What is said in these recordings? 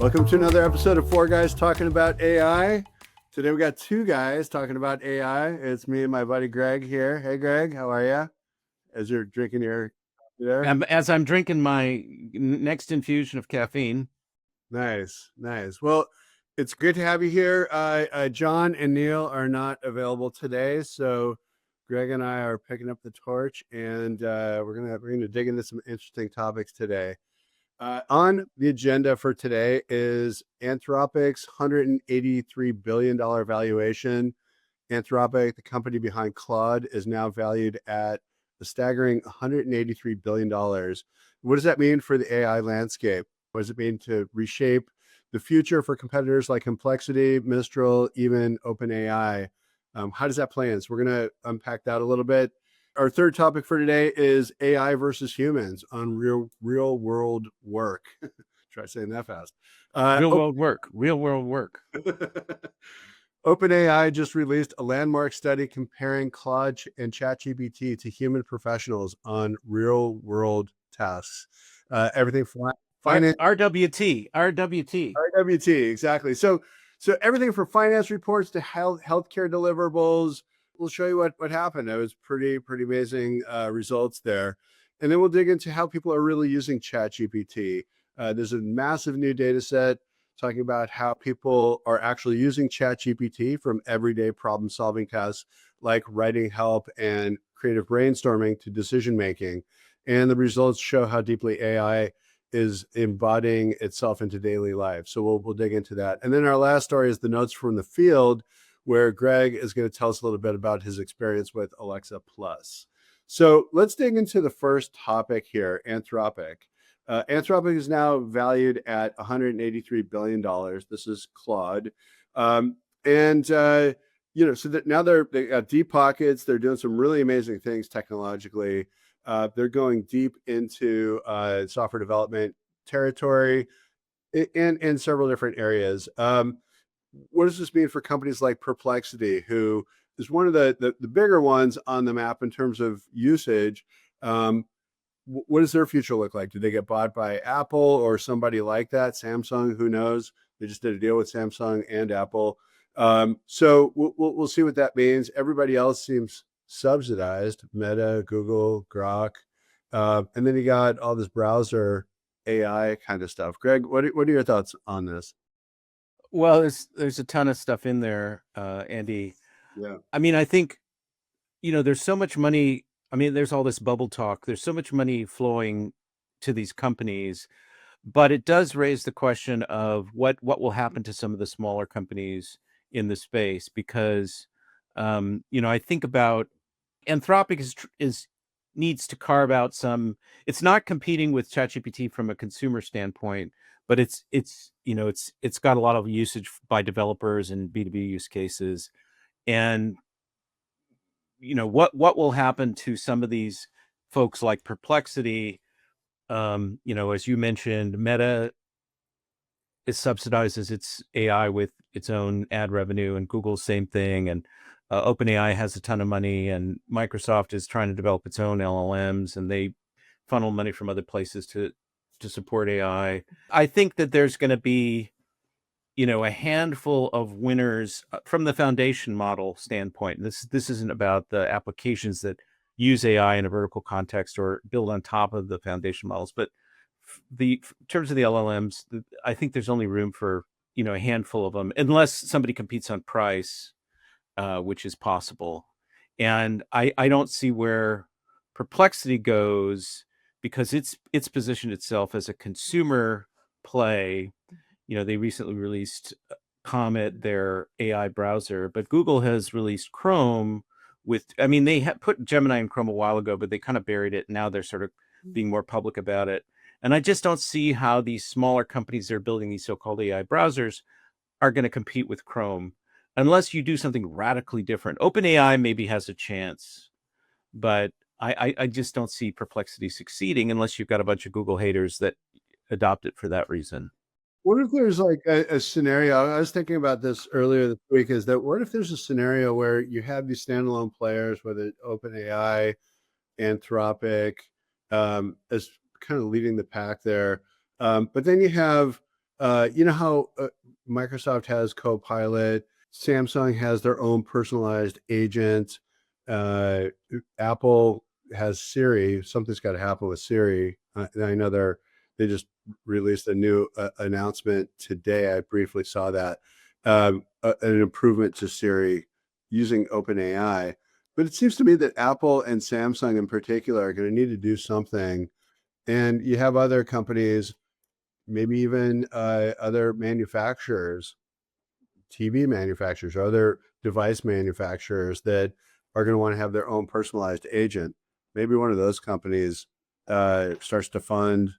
Welcome to another episode of Four Guys Talking About AI. Today we got two guys talking about AI. It's me and my buddy Greg here. Hey Greg, how are you? As you're drinking your coffee there. As I'm drinking my next infusion of caffeine. Nice. Well, it's good to have you here. John and Neil are not available today, so Greg and I are picking up the torch, and we're gonna dig into some interesting topics today. On the agenda for today is Anthropic's $183 billion valuation. Anthropic, the company behind Claude, is now valued at a staggering $183 billion. What does that mean for the AI landscape? What does it mean to reshape the future for competitors like Perplexity, Mistral, even OpenAI? How does that play in? So we're going to unpack that a little bit. Our third topic for today is AI versus humans on real world work. Try saying that fast. Real world work. OpenAI just released a landmark study comparing Claude and ChatGPT to human professionals on real world tasks. Everything from finance, RWT, exactly. So everything from finance reports to healthcare deliverables. We'll show you what happened. It was pretty amazing results there. And then we'll dig into how people are really using ChatGPT. There's a massive new data set talking about how people are actually using ChatGPT from everyday problem solving tasks like writing help and creative brainstorming to decision making. And the results show how deeply AI is embodying itself into daily life. So we'll dig into that. And then our last story is the notes from the field, where Greg is going to tell us a little bit about his experience with Alexa Plus. So let's dig into the first topic here, Anthropic. Anthropic is now valued at $183 billion. This is Claude. So that now they got deep pockets. They're doing some really amazing things technologically. They're going deep into software development territory in several different areas. What does this mean for companies like Perplexity, who is one of the bigger ones on the map in terms of usage? What does their future look like? Do they get bought by Apple or somebody like that? Samsung, who knows? They just did a deal with Samsung and Apple. So we'll see what that means. Everybody else seems subsidized: Meta, Google, Grok, and then you got all this browser AI kind of stuff. Greg, what are your thoughts on this? Well, there's a ton of stuff in there, Andy. Yeah. I mean, I think, there's so much money. I mean, there's all this bubble talk. There's so much money flowing to these companies, but it does raise the question of what will happen to some of the smaller companies in the space, because, I think about Anthropic needs to carve out some. It's not competing with ChatGPT from a consumer standpoint, but it's got a lot of usage by developers and B2B use cases. And what will happen to some of these folks like Perplexity? As you mentioned, Meta is subsidized as its AI with its own ad revenue, and Google same thing, and OpenAI has a ton of money, and Microsoft is trying to develop its own LLMs, and they funnel money from other places to support AI. I think that there's going to be, a handful of winners from the foundation model standpoint. This isn't about the applications that use AI in a vertical context or build on top of the foundation models, but in terms of the LLMs, I think there's only room for, a handful of them, unless somebody competes on price, which is possible. And I don't see where Perplexity goes, because it's positioned itself as a consumer play. They recently released Comet, their AI browser, but Google has released Chrome they had put Gemini in Chrome a while ago, but they kind of buried it. Now they're sort of being more public about it. And I just don't see how these smaller companies that are building these so-called AI browsers are going to compete with Chrome unless you do something radically different. OpenAI maybe has a chance, but I just don't see Perplexity succeeding unless you've got a bunch of Google haters that adopt it for that reason. What if there's like a scenario? I was thinking about this earlier this week. Is that what if there's a scenario where you have these standalone players, whether OpenAI, Anthropic, as kind of leading the pack there, but then you have You know how Microsoft has Copilot, Samsung has their own personalized agent, uh, Apple has Siri. Something's got to happen with Siri. I know they just released a new announcement today. I briefly saw that an improvement to Siri using OpenAI. But it seems to me that Apple and Samsung in particular are going to need to do something. And you have other companies, maybe even other manufacturers, TV manufacturers, or other device manufacturers that are going to want to have their own personalized agent. Maybe one of those companies starts to fund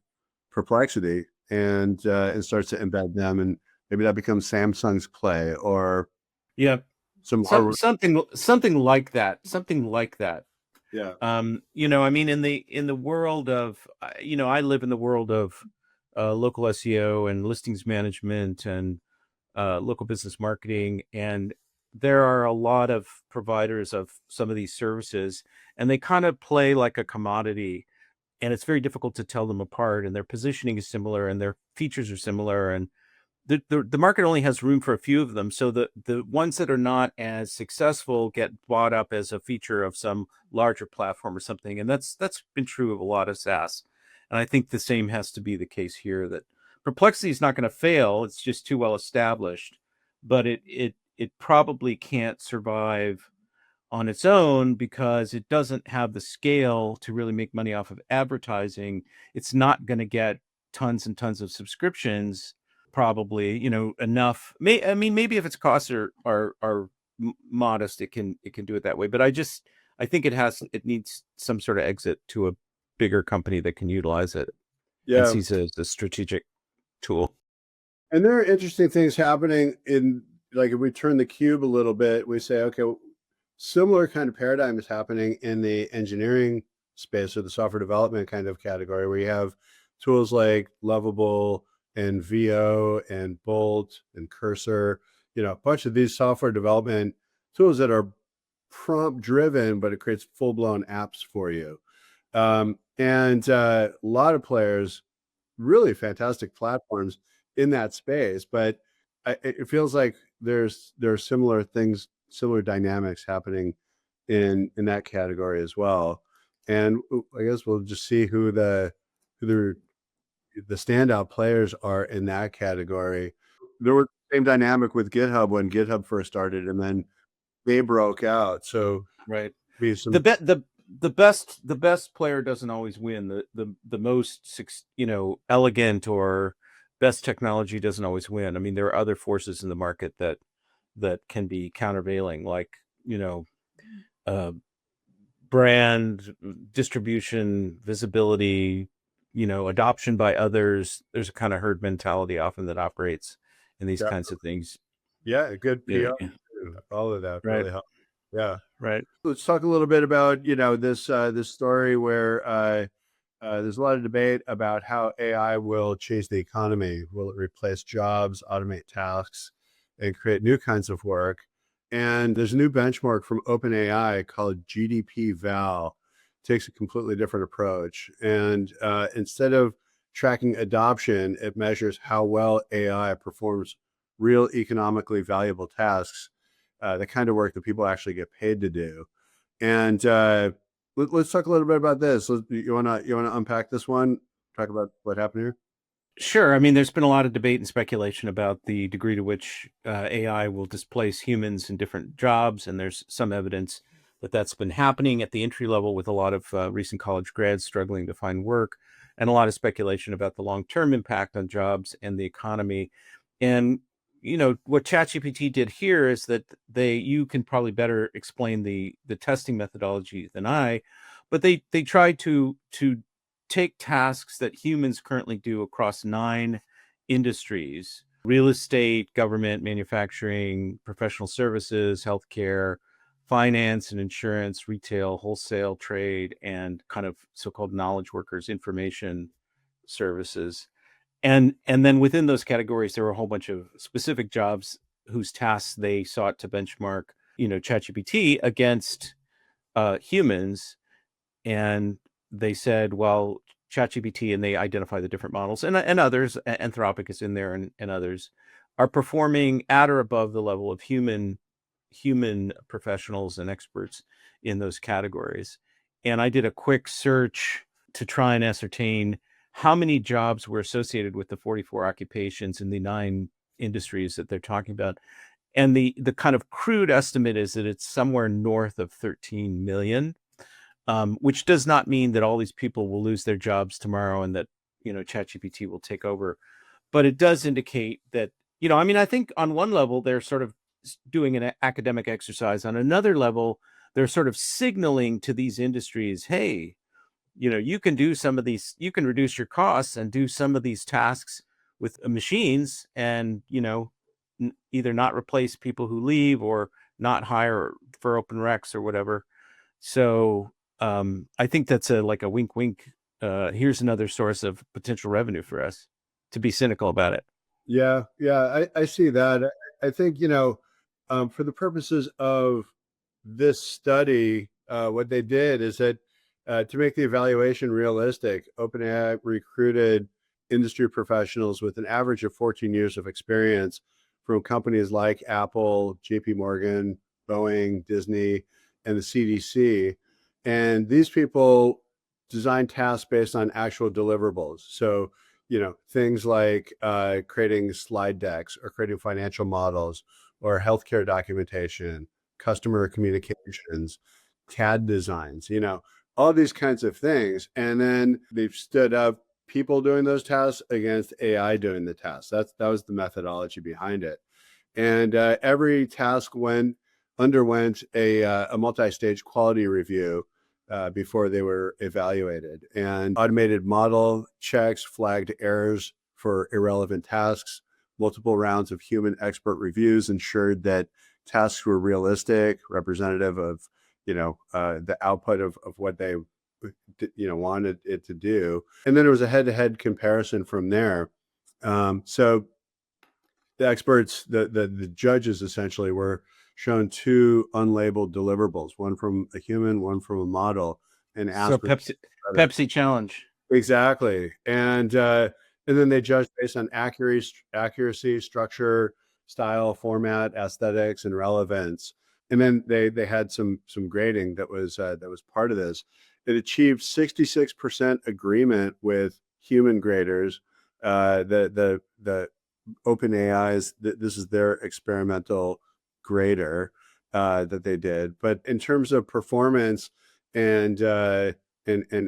Perplexity and starts to embed them, and maybe that becomes Samsung's play or Yeah, some hardware. something like that. Something like that. Yeah, I mean, in the world of, I live in the world of local SEO and listings management and local business marketing, and there are a lot of providers of some of these services, and they kind of play like a commodity, and it's very difficult to tell them apart. And their positioning is similar, and their features are similar, and the market only has room for a few of them. So the ones that are not as successful get bought up as a feature of some larger platform or something. And that's been true of a lot of SaaS. And I think the same has to be the case here, that Perplexity is not going to fail. It's just too well established, but it probably can't survive on its own because it doesn't have the scale to really make money off of advertising. It's not going to get tons and tons of subscriptions, probably, enough. I mean, maybe if its costs are modest, it can do it that way. But I think it needs some sort of exit to a bigger company that can utilize it and yeah. sees it as a strategic tool. And there are interesting things happening in, like, if we turn the cube a little bit, we say, okay, similar kind of paradigm is happening in the engineering space or the software development kind of category, where you have tools like Lovable and VO and Bolt and Cursor, a bunch of these software development tools that are prompt driven, but it creates full blown apps for you. And a lot of players, really fantastic platforms in that space, but it feels like there are similar things, similar dynamics happening in that category as well. And I guess we'll just see who the standout players are in that category. There was the same dynamic with GitHub when GitHub first started, and then they broke out. So Right. be the some be- the the best player doesn't always win. The most elegant or best technology doesn't always win. I mean, there are other forces in the market that can be countervailing, like, uh, brand distribution, visibility, adoption by others. There's a kind of herd mentality often that operates in these yeah, kinds of things. yeah, good Yeah, PR too. All of that right, really helped. Yeah. right. Let's talk a little bit about this story where there's a lot of debate about how AI will change the economy. Will it replace jobs, automate tasks, and create new kinds of work? And there's a new benchmark from OpenAI called GDPval. Takes a completely different approach, and instead of tracking adoption, it measures how well AI performs real economically valuable tasks, the kind of work that people actually get paid to do. And let's talk a little bit about this. You wanna unpack this one? Talk about what happened here. Sure. I mean, there's been a lot of debate and speculation about the degree to which AI will displace humans in different jobs, and there's some evidence that that's been happening at the entry level with a lot of recent college grads struggling to find work, and a lot of speculation about the long-term impact on jobs and the economy. And what ChatGPT did here is that you can probably better explain the testing methodology than I, but they tried to take tasks that humans currently do across 9 industries: real estate, government, manufacturing, professional services, healthcare, finance and insurance, retail, wholesale, trade, and kind of so-called knowledge workers, information services. And then within those categories, there were a whole bunch of specific jobs whose tasks they sought to benchmark, ChatGPT against humans. And they said, well, ChatGPT, and they identify the different models, and others, Anthropic is in there, and others are performing at or above the level of human professionals and experts in those categories. And I did a quick search to try and ascertain how many jobs were associated with the 44 occupations in the 9 industries that they're talking about. And the kind of crude estimate is that it's somewhere north of 13 million, which does not mean that all these people will lose their jobs tomorrow and that, ChatGPT will take over. But it does indicate that, I mean, I think on one level, they're sort of doing an academic exercise. On another level, they're sort of signaling to these industries, hey, you can do some of these, you can reduce your costs and do some of these tasks with machines and, either not replace people who leave or not hire for open recs or whatever. So I think that's like a wink, wink. Here's another source of potential revenue for us, to be cynical about it. Yeah, I see that. I think, for the purposes of this study, what they did is that to make the evaluation realistic, OpenAI recruited industry professionals with an average of 14 years of experience from companies like Apple, JP Morgan, Boeing, Disney, and the CDC. And these people design tasks based on actual deliverables. So, things like creating slide decks or creating financial models or healthcare documentation, customer communications, CAD designs, all these kinds of things. And then they've stood up people doing those tasks against AI doing the tasks. That was the methodology behind it. And every task underwent a multi-stage quality review before they were evaluated. And automated model checks flagged errors for irrelevant tasks. Multiple rounds of human expert reviews ensured that tasks were realistic, representative of, the output of what they, wanted it to do. And then there was a head-to-head comparison from there. So the experts, the judges essentially were shown 2 unlabeled deliverables, one from a human, one from a model, and asked So Pepsi challenge. Exactly. And then they judged based on accuracy, structure, style, format, aesthetics, and relevance. And then they had some grading that was part of this. It achieved 66% agreement with human graders. The OpenAI's, this is their experimental grader that they did. But in terms of performance and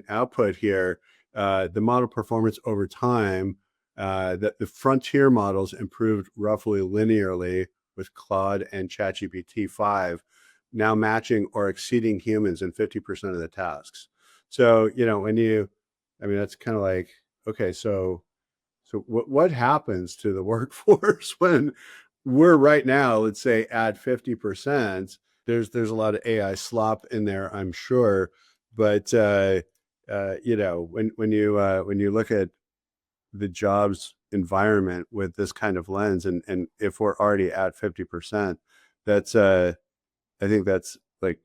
output here, the model performance over time, that the frontier models improved roughly linearly with Claude and ChatGPT-5, now matching or exceeding humans in 50% of the tasks. So, that's kind of like, okay, so what happens to the workforce when we're right now, let's say, at 50%? There's a lot of AI slop in there, I'm sure, but when you look at the jobs environment with this kind of lens, and if we're already at 50%, that's I think that's like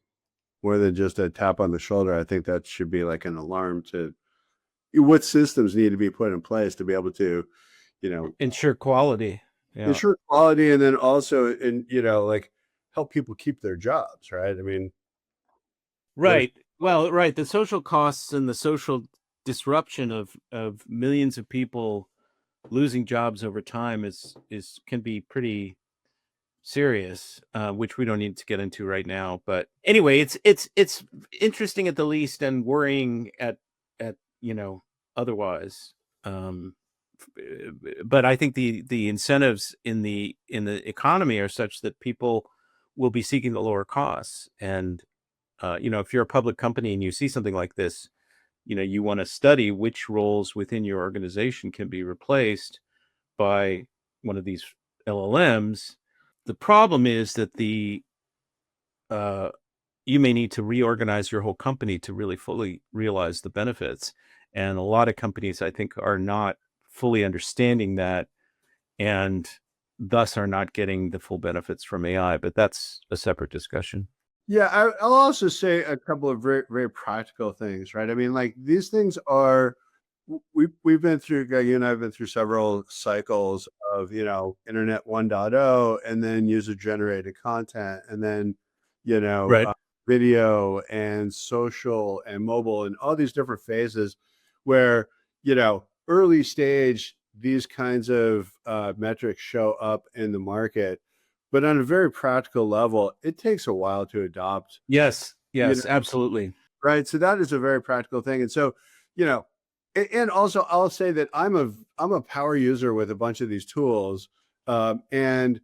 more than just a tap on the shoulder. I think that should be like an alarm to what systems need to be put in place to be able to, ensure quality. Yeah. ensure quality, and then also, like help people keep their jobs, right? I mean, right. Well, right. The social costs and the social disruption of millions of people losing jobs over time can be pretty serious, which we don't need to get into right now. But anyway, it's interesting at the least, and worrying at otherwise. But I think the incentives in the economy are such that people will be seeking the lower costs. And if you're a public company and you see something like this, you want to study which roles within your organization can be replaced by one of these LLMs. The problem is that you may need to reorganize your whole company to really fully realize the benefits. And a lot of companies, I think, are not fully understanding that, and thus are not getting the full benefits from AI. But that's a separate discussion. Yeah, I'll also say a couple of very, very practical things, right? I mean, like these things are we've been through, you and I have been through several cycles of, internet 1.0, and then user generated content, and then, you know, Right. uh, video and social and mobile and all these different phases where, early stage, these kinds of metrics show up in the market. But on a very practical level, it takes a while to adopt, Yes. you know, Yes, absolutely. right? So that is a very practical thing. And so, you know, and also I'll say that I'm a power user with a bunch of these tools. And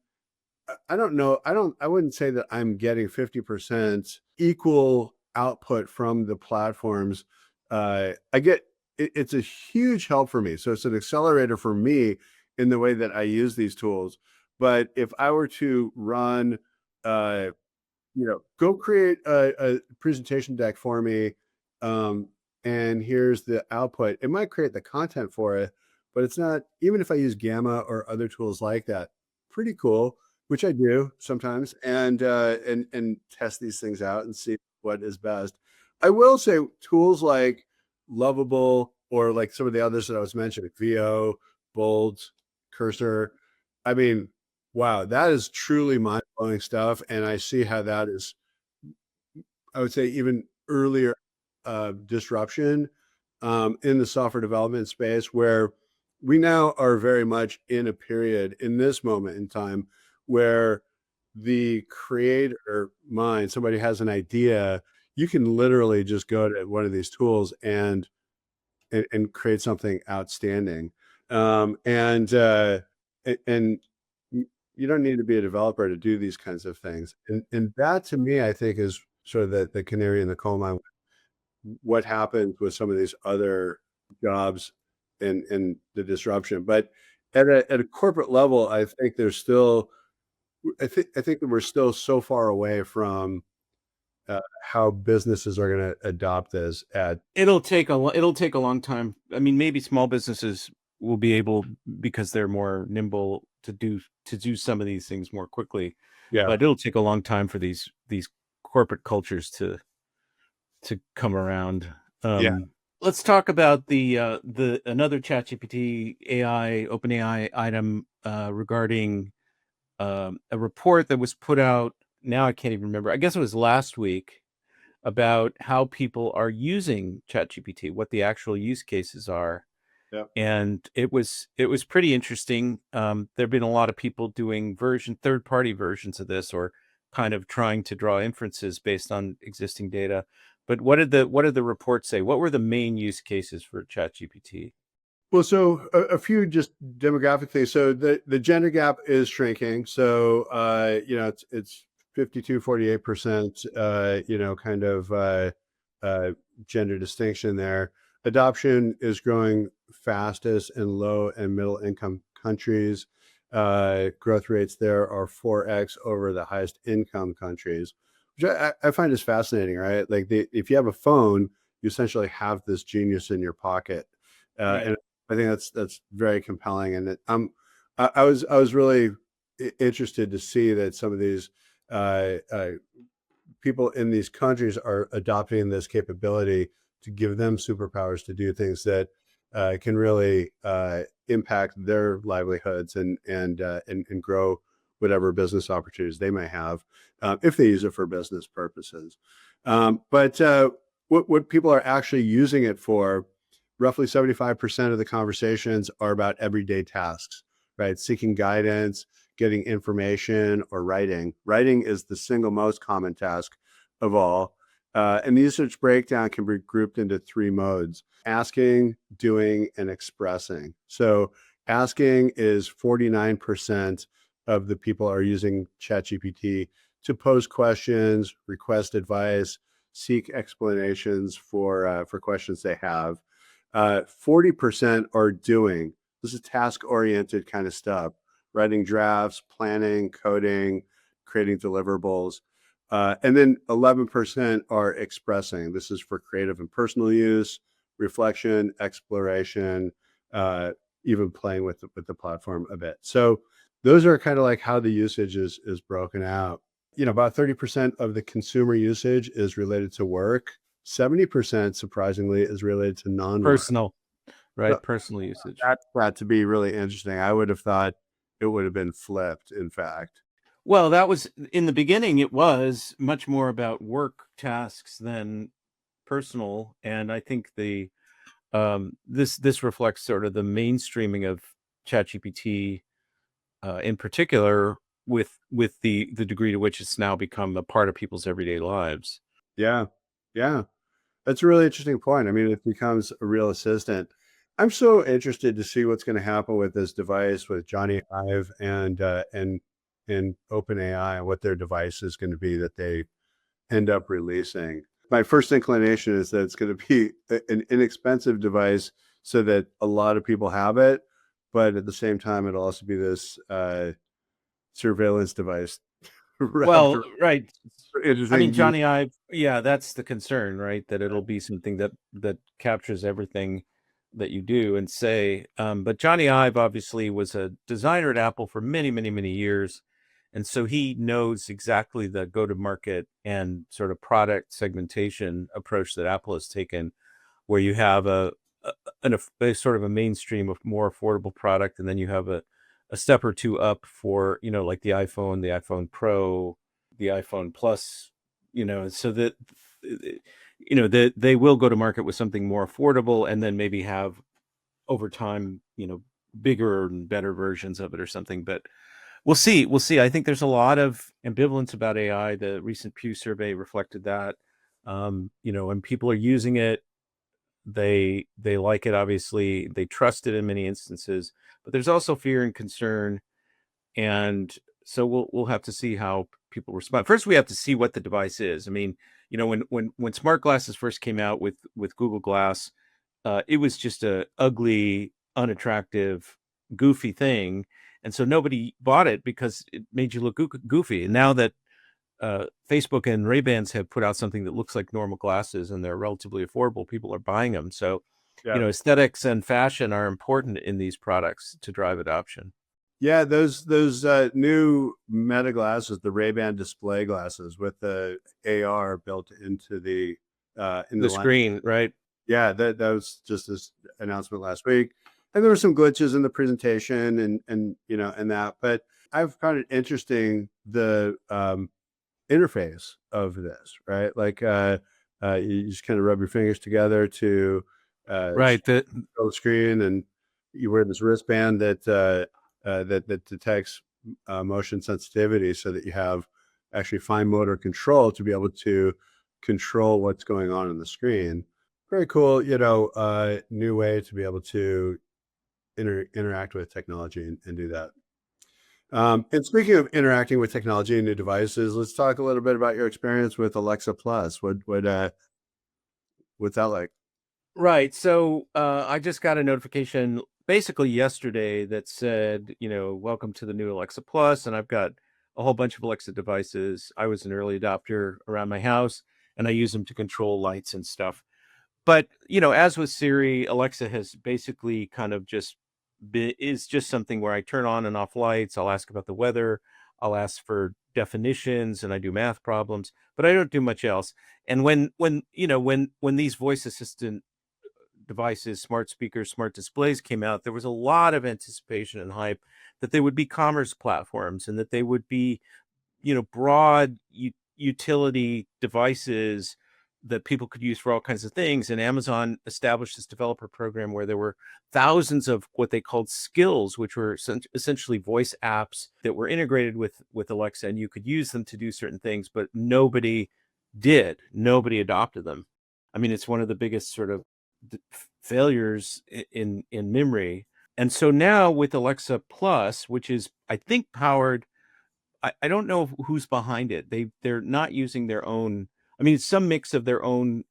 I don't know, I wouldn't say that I'm getting 50% equal output from the platforms. I get it's a huge help for me. So it's an accelerator for me in the way that I use these tools. But if I were to run uh, go create a presentation deck for me. Um, and here's the output. It might create the content for it, but it's not, even if I use Gamma or other tools like that, pretty cool, which I do sometimes, and test these things out and see what is best. I will say tools like Lovable or like some of the others that I was mentioning, VO, Bold, Cursor. I mean, wow, that is truly mind-blowing stuff, and I see how that is, I would say, even earlier disruption in the software development space, where we now are very much in a period in this moment in time where the creator mind, somebody has an idea, you can literally just go to one of these tools and create something outstanding. And you don't need to be a developer to do these kinds of things. And that to me, I think, is sort of the canary in the coal mine. What happens with some of these other jobs and the disruption. But at a corporate level, I think there's still, I think that we're still so far away from how businesses are going to adopt this at. It'll take a long time. I mean, maybe small businesses will be able, because they're more nimble, to do some of these things more quickly, Yeah. but it'll take a long time for these corporate cultures to come around. Yeah. Let's talk about the another ChatGPT AI OpenAI item regarding a report that was put out. Now I can't even remember. I guess it was last week, about how people are using ChatGPT, what the actual use cases are. Yeah. And it was pretty interesting. There have been a lot of people doing third-party versions of this, or kind of trying to draw inferences based on existing data. But what did the report say? What were the main use cases for ChatGPT? Well, so a few just demographic things. So the gender gap is shrinking. So it's 52-48%. Kind of uh, gender distinction there. Adoption is growing fastest in low and middle income countries. Growth rates there are 4x over the highest income countries, which I find is fascinating, right? Like if you have a phone, you essentially have this genius in your pocket. Right. And I think that's very compelling, and I was really interested to see that some of these people in these countries are adopting this capability to give them superpowers to do things that can really impact their livelihoods and grow whatever business opportunities they may have if they use it for business purposes. But what people are actually using it for, roughly 75% of the conversations are about everyday tasks, right? Seeking guidance, getting information, or writing. Writing is the single most common task of all. And the usage breakdown can be grouped into three modes: asking, doing, and expressing. So asking is 49% of the people are using ChatGPT to pose questions, request advice, seek explanations for questions they have. 40% are doing. This is task-oriented kind of stuff: writing drafts, planning, coding, creating deliverables. And then 11% are expressing. This is for creative and personal use, reflection, exploration, even playing with the platform a bit. So those are kind of like how the usage is broken out. About 30% of the consumer usage is related to work. 70%, surprisingly, is related to non-work. Personal. right? So Personal usage. that's got to be really interesting. I would have thought it would have been flipped, in fact. Well, that was in the beginning, it was much more about work tasks than personal. And I think this reflects sort of the mainstreaming of ChatGPT in particular, with the degree to which it's now become a part of people's everyday lives. Yeah. Yeah. That's a really interesting point. I mean, it becomes a real assistant. I'm so interested to see what's going to happen with this device with Johnny Ive and OpenAI and what their device is going to be that they end up releasing. My first inclination is that it's going to be an inexpensive device so that a lot of people have it, but at the same time, it'll also be this surveillance device wrapped Well, around. right. I mean, Interesting. Johnny Ive, yeah, that's the concern, right? That it'll be something that captures everything that you do and say. But Johnny Ive obviously was a designer at Apple for many, many, many years. And so he knows exactly the go-to-market and sort of product segmentation approach that Apple has taken, where you have a sort of a mainstream of more affordable product, and then you have a step or two up for, like the iPhone Pro, the iPhone Plus, so that that they will go to market with something more affordable, and then maybe have over time, bigger and better versions of it or something. But we'll see. I think there's a lot of ambivalence about AI. The recent Pew survey reflected that. And people are using it, they like it, obviously they trust it in many instances, but there's also fear and concern. And so we'll have to see how people respond. First, we have to see what the device is. I mean, when smart glasses first came out with Google Glass, it was just a ugly, unattractive, goofy thing, and so nobody bought it because it made you look goofy. And now that Facebook and Ray-Bans have put out something that looks like normal glasses and they're relatively affordable, people are buying them. So, Yeah. aesthetics and fashion are important in these products to drive adoption. Yeah, those new Meta glasses, the Ray-Ban display glasses with the AR built into the in the The lens. screen, right? Yeah, that was just this announcement last week, and there were some glitches in the presentation and that, but I've found it interesting the interface of this, right? Like you just kind of rub your fingers together to Right. show the screen, and you wear this wristband that detects motion sensitivity, so that you have actually fine motor control to be able to control what's going on the screen. Very cool, new way to be able to interact with technology and do that. And speaking of interacting with technology and new devices, let's talk a little bit about your experience with Alexa Plus. What's that like? Right. So I just got a notification basically yesterday that said, welcome to the new Alexa Plus. And I've got a whole bunch of Alexa devices. I was an early adopter around my house, and I use them to control lights and stuff. But, as with Siri, Alexa has basically kind of is just something where I turn on and off lights. I'll ask about the weather. I'll ask for definitions, and I do math problems, but I don't do much else. And when these voice assistant devices, smart speakers, smart displays came out, there was a lot of anticipation and hype that they would be commerce platforms, and that they would be, broad utility devices that people could use for all kinds of things. And Amazon established this developer program where there were thousands of what they called skills, which were essentially voice apps that were integrated with Alexa, and you could use them to do certain things, but nobody did. Nobody adopted them. I mean, it's one of the biggest sort of failures in memory. And so now with Alexa Plus, which is, I think, powered, I don't know who's behind it. They're not using their own. I mean, it's some mix of their own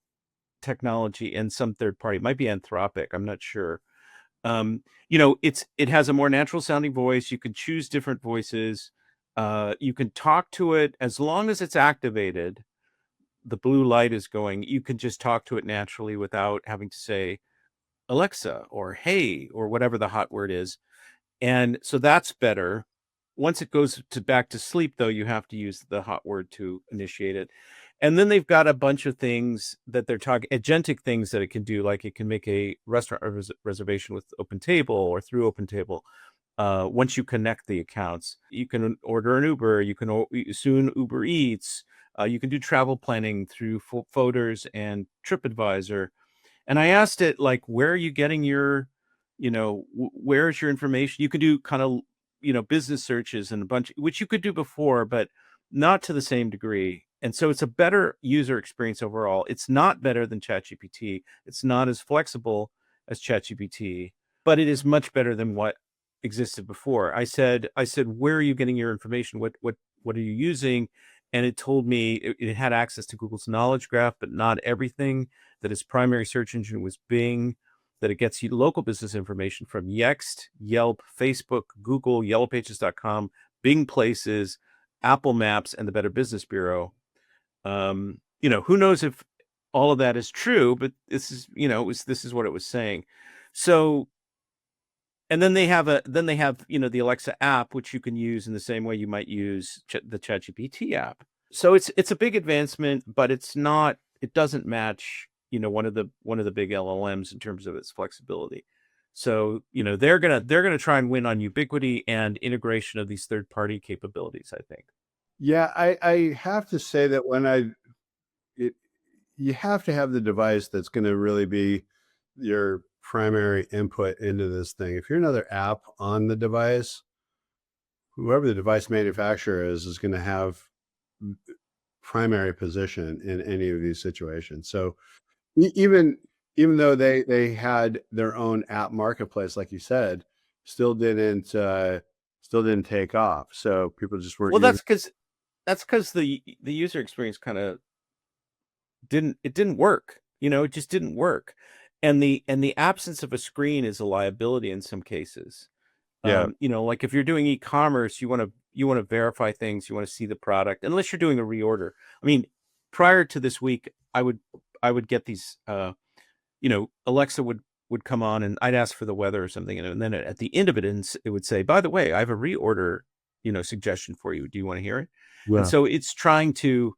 technology and some third party. It might be Anthropic. I'm not sure. It has a more natural sounding voice. You can choose different voices. You can talk to it as long as it's activated. The blue light is going. You can just talk to it naturally without having to say Alexa or Hey or whatever the hot word is. And so that's better. Once it goes to back to sleep, though, you have to use the hot word to initiate it. And then they've got a bunch of things that they're talking, agentic things that it can do, like it can make a restaurant reservation with OpenTable or through OpenTable. Once you connect the accounts, you can order an Uber, you can soon Uber Eats, you can do travel planning through Folders and TripAdvisor. And I asked it, like, where are you getting your, where's your information? You can do kind of, business searches and a bunch, which you could do before, but not to the same degree. And so it's a better user experience overall. It's not better than ChatGPT. It's not as flexible as ChatGPT, but it is much better than what existed before. I said, where are you getting your information? What are you using? And it told me it had access to Google's knowledge graph, but not everything. That its primary search engine was Bing, that it gets you local business information from Yext, Yelp, Facebook, Google, yellowpages.com, Bing Places, Apple Maps, and the Better Business Bureau. Who knows if all of that is true, but this is, this is what it was saying. So, and then they have the Alexa app, which you can use in the same way you might use the ChatGPT app. So it's a big advancement, but it doesn't match, one of the big LLMs in terms of its flexibility. So, they're gonna try and win on ubiquity and integration of these third-party capabilities, I think. Yeah, I have to say that you have to have the device that's going to really be your primary input into this thing. If you're another app on the device, whoever the device manufacturer is going to have primary position in any of these situations. So even though they had their own app marketplace, like you said, still didn't take off. So people just weren't Well, using. that's because the user experience kind of didn't work. It just didn't work. And the absence of a screen is a liability in some cases. Yeah, Like if you're doing e-commerce, you want to verify things, you want to see the product, unless you're doing a reorder. I mean, prior to this week, I would get these, Alexa would come on and I'd ask for the weather or something. And then at the end of it, it would say, by the way, I have a reorder, suggestion for you. Do you want to hear it? And yeah, so it's trying to,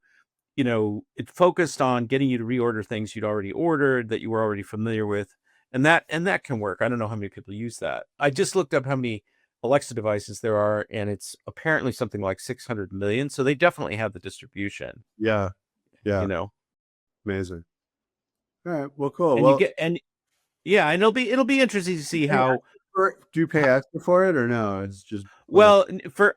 it focused on getting you to reorder things you'd already ordered that you were already familiar with. And that can work. I don't know how many people use that. I just looked up how many Alexa devices there are, and it's apparently something like 600 million. So they definitely have the distribution, yeah, you yeah. know, Amazing. All right. Well, cool. and you Well, get, and yeah, and it'll be interesting to see how, do you pay extra for it or no? It's just well,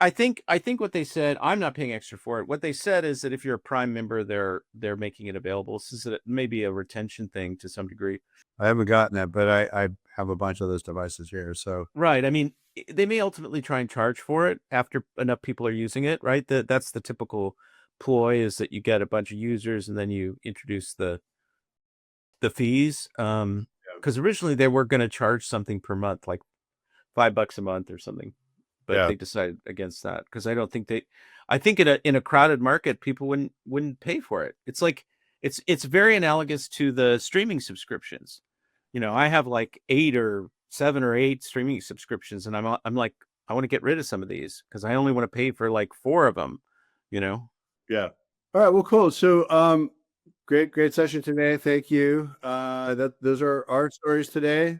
I think what they said, I'm not paying extra for it. What they said is that if you're a Prime member, they're making it available. This is maybe a retention thing to some degree. I haven't gotten it, but I have a bunch of those devices here. So Right. I mean, they may ultimately try and charge for it after enough people are using it, right? That's the typical ploy, is that you get a bunch of users and then you introduce the fees. Because originally they were going to charge something per month, like $5 a month or something, but yeah, they decided against that because I don't think I think in a crowded market, people wouldn't pay for it. It's like it's very analogous to the streaming subscriptions. I have like 8 or 7 or 8 streaming subscriptions, and I'm like, I want to get rid of some of these because I only want to pay for like 4 of them. yeah. All right. Well, cool. So, great session today. Thank you. Those are our stories today.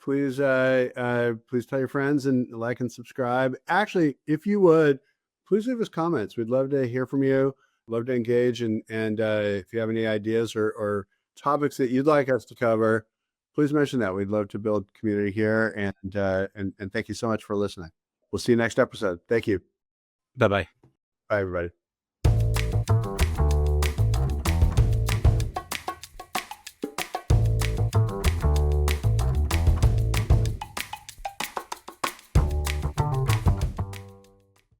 Please, please tell your friends and like and subscribe. Actually, if you would, please leave us comments. We'd love to hear from you. Love to engage, and if you have any ideas or topics that you'd like us to cover, please mention that. We'd love to build community here, and thank you so much for listening. We'll see you next episode. Thank you. Bye bye. Bye, everybody.